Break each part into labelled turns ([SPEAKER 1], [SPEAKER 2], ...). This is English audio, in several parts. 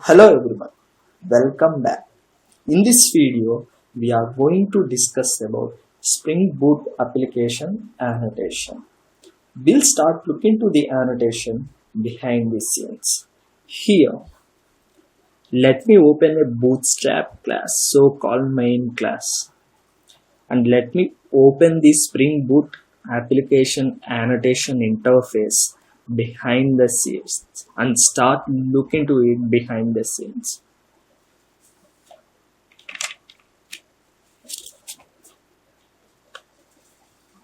[SPEAKER 1] Hello everyone, welcome back. In this video, we are going to discuss about Spring Boot application annotation. We'll start looking to the annotation behind the scenes. Here, let me open a Bootstrap class, so-called main class, and let me open the Spring Boot application annotation interface behind the scenes and start looking to it behind the scenes.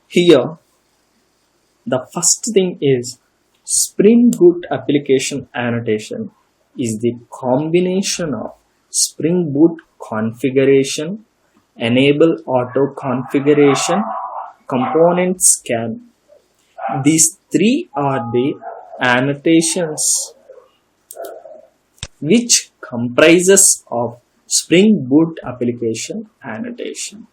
[SPEAKER 1] Here, the first thing is Spring Boot application annotation is the combination of Spring Boot configuration, enable auto configuration, component scan. These three are the annotations which comprises of Spring Boot application annotation.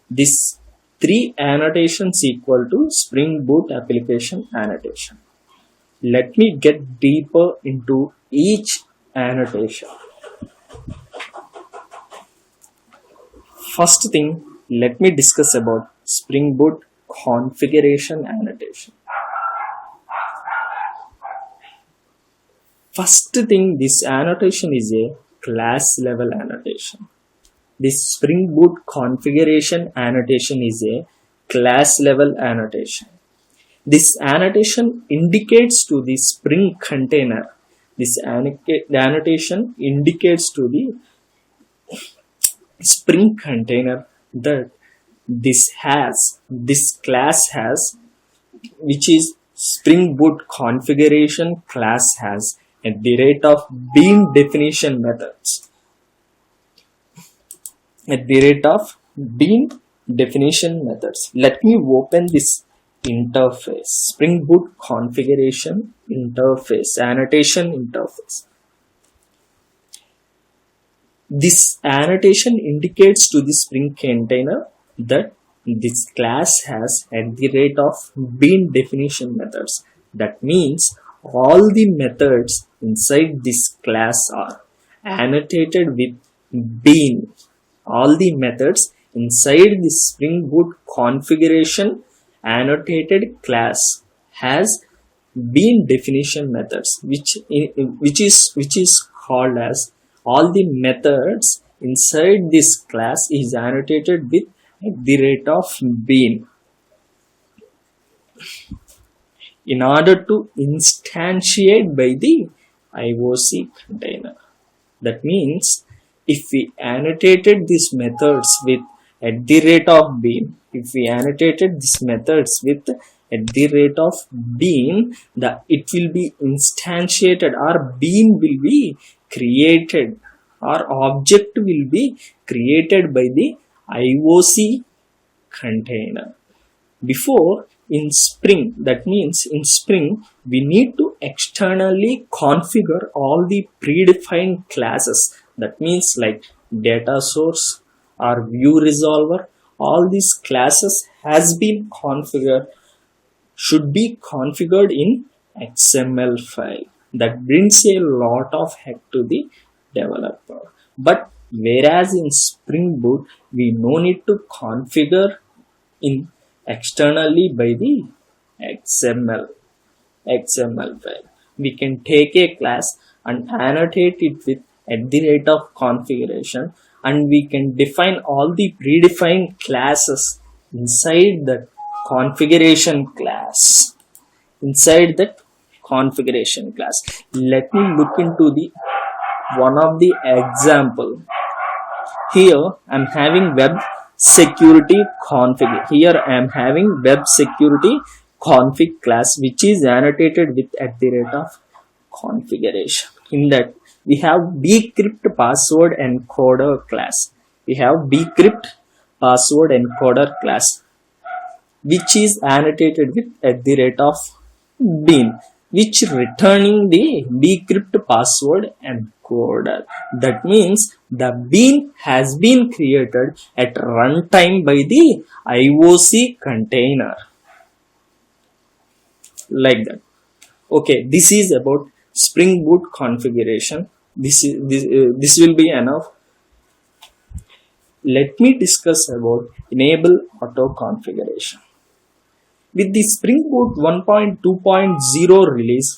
[SPEAKER 1] This three annotations equal to Spring Boot application annotation. Let me get deeper into each annotation. First thing, let me discuss about Spring Boot configuration annotation. First thing, this annotation is a class level annotation. This Spring Boot configuration annotation is a class level annotation. This annotation indicates to the Spring container. This annotation indicates to the Spring container that this class has, which is Spring Boot configuration class has at the rate of bean definition methods. At the rate of bean definition methods. Let me open this interface, Spring Boot configuration interface, annotation interface. This annotation indicates to the Spring container that this class has at the rate of bean definition methods. That means all the methods inside this class are annotated with bean. All the methods inside the Spring Boot configuration annotated class has bean definition methods, which is called as all the methods inside this class is annotated with at the rate of bean. In order to instantiate by the IOC container. That means if we annotated these methods with at the rate of bean, if we annotated these methods with at the rate of bean, it will be instantiated, or bean will be created, or object will be created by the IOC container. Before, in Spring, that means in Spring, we need to externally configure all the predefined classes. That means like data source or view resolver, all these classes has been configured, should be configured in XML file. That brings a lot of heck to the developer. But whereas in Spring Boot, we no need to configure in externally by the XML file. We can take a class and annotate it with at the rate of configuration, and we can define all the predefined classes inside the configuration class. Inside that configuration class. Let me look into the one of the example. Here I am having web security config. Here I am having web security config class, which is annotated with at the rate of configuration. In that we have bcrypt password encoder class. We have bcrypt password encoder class, which is annotated with at the rate of bean, which returning the bcrypt password encoder. That means the bean has been created at runtime by the IOC container. Like that. Okay, this is about Spring Boot configuration This will be enough. Let me discuss about enable auto configuration. With the Spring Boot 1.2.0 release,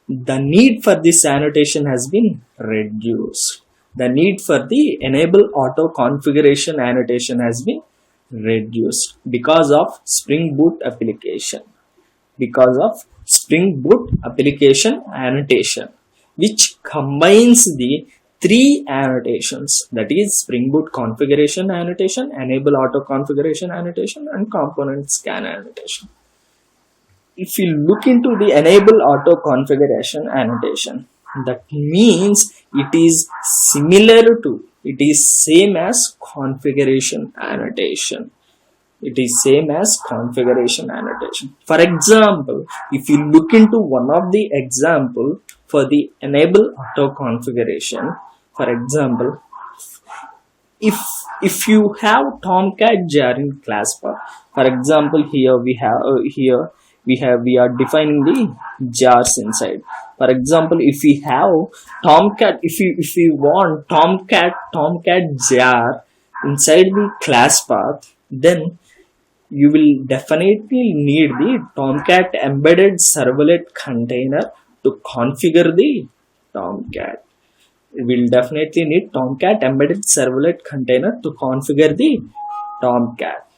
[SPEAKER 1] the need for this annotation has been reduced. The need for the enable auto configuration annotation has been reduced because of Spring Boot application. Annotation, which combines the three annotations, that is Spring Boot configuration annotation, enable auto configuration annotation, and component scan annotation. If you look into the enable auto configuration annotation, that means it is same as configuration annotation. For example, if you look into one of the example for the enable auto configuration, for example, if you have Tomcat jar in class path, for example, here we are defining the jars inside. For example, if we have Tomcat, if you want Tomcat jar inside the class path, then you will definitely need the Tomcat embedded servlet container to configure the Tomcat. You will definitely need Tomcat embedded servlet container to configure the Tomcat.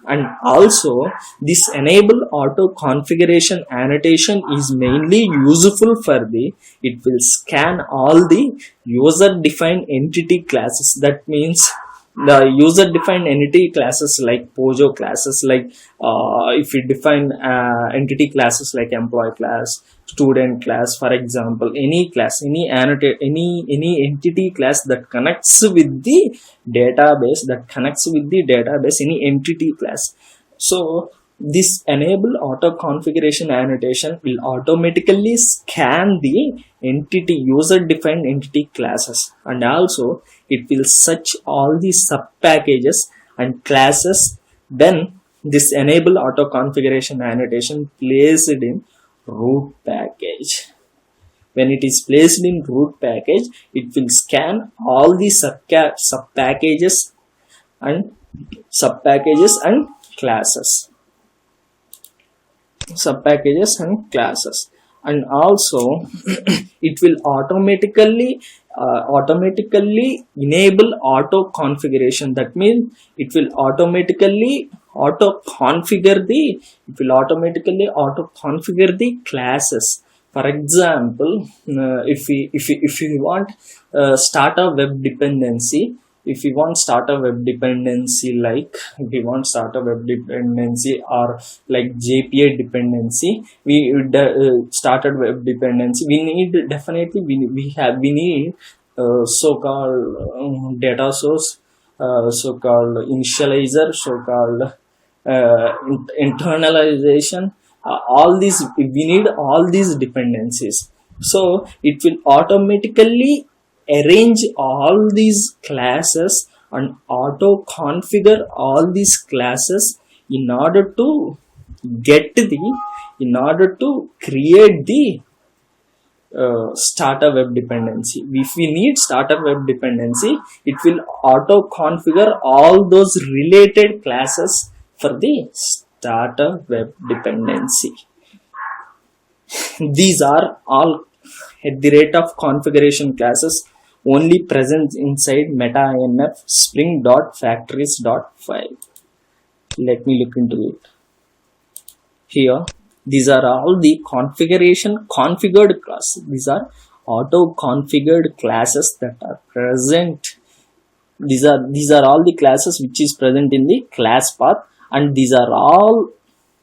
[SPEAKER 1] And also, this enable auto configuration annotation is mainly useful for it will scan all the user defined entity classes. That means the user defined entity classes like Pojo classes, like if you define entity classes like employee class, student class, for example, any class, any entity class that connects with the database, any entity class. So this enable auto configuration annotation will automatically scan the user defined entity classes, and also it will search all the sub packages and classes. Then this enable auto configuration annotation placed in root package. When it is placed in root package, it will scan all the sub packages and classes. And also it will automatically enable auto configuration. That means it will automatically auto configure the classes. For example, if we want start a web dependency, like if we want start a web dependency or like JPA dependency, started web dependency, we need so-called data source, so-called initializer, so-called internalization. All these, we need all these dependencies. So it will automatically arrange all these classes and auto configure all these classes in order to create the starter web dependency. If we need starter web dependency, it will auto configure all those related classes for the starter web dependency. These are all at the rate of configuration classes only present inside meta-inf spring.factories.file. Let me look into it. Here, these are all the configured classes. These are auto configured classes that are present. These are all the classes which is present in the class path, and these are all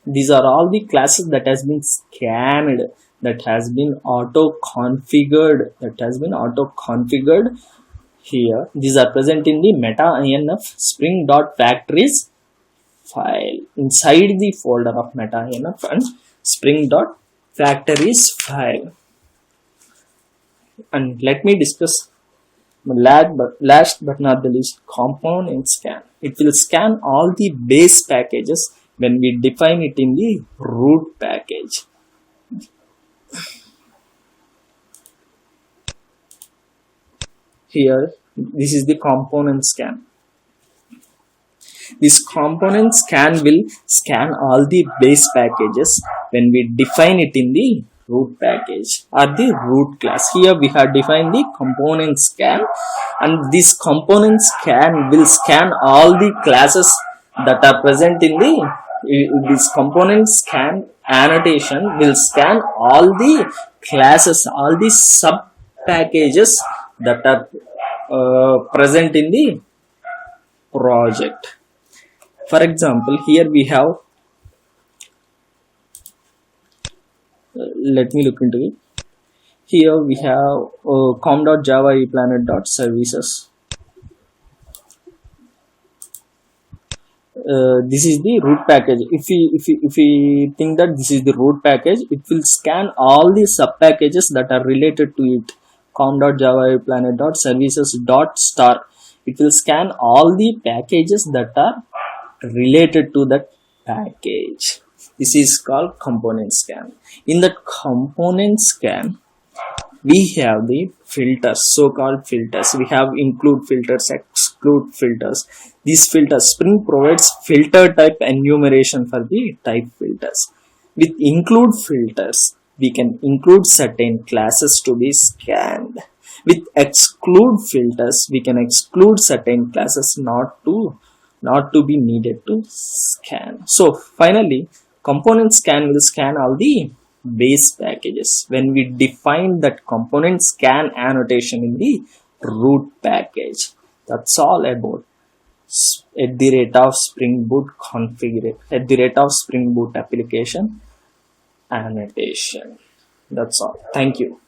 [SPEAKER 1] the classes that has been scanned, that has been auto configured, here. These are present in the meta-inf spring.factories file, inside the folder of meta-inf and spring.factories file. And let me discuss Last but not the least, component scan. It will scan all the base packages when we define it in the root package. Here, this is the component scan. This component scan will scan all the base packages when we define it in the root package or the root class. Here we have defined the component scan, and this component scan will scan all the classes that are present in the this component scan annotation will scan all the classes, all the sub packages that are present in the project. For example, here we have, let me look into it. Here we have com.java eplanet.services. This is the root package. If we think that this is the root package, it will scan all the sub packages that are related to it. com.java eplanet.services.star. It will scan all the packages that are related to that package. This is called component scan. In that component scan, we have the filters, so-called filters. We have include filters, exclude filters. These filters, Spring provides filter type enumeration for the type filters. With include filters, we can include certain classes to be scanned. With exclude filters, we can exclude certain classes not to be needed to scan. So finally, component scan will scan all the base packages when we define that component scan annotation in the root package. That's all about @Spring Boot configure @Spring Boot application annotation. That's all. Thank you.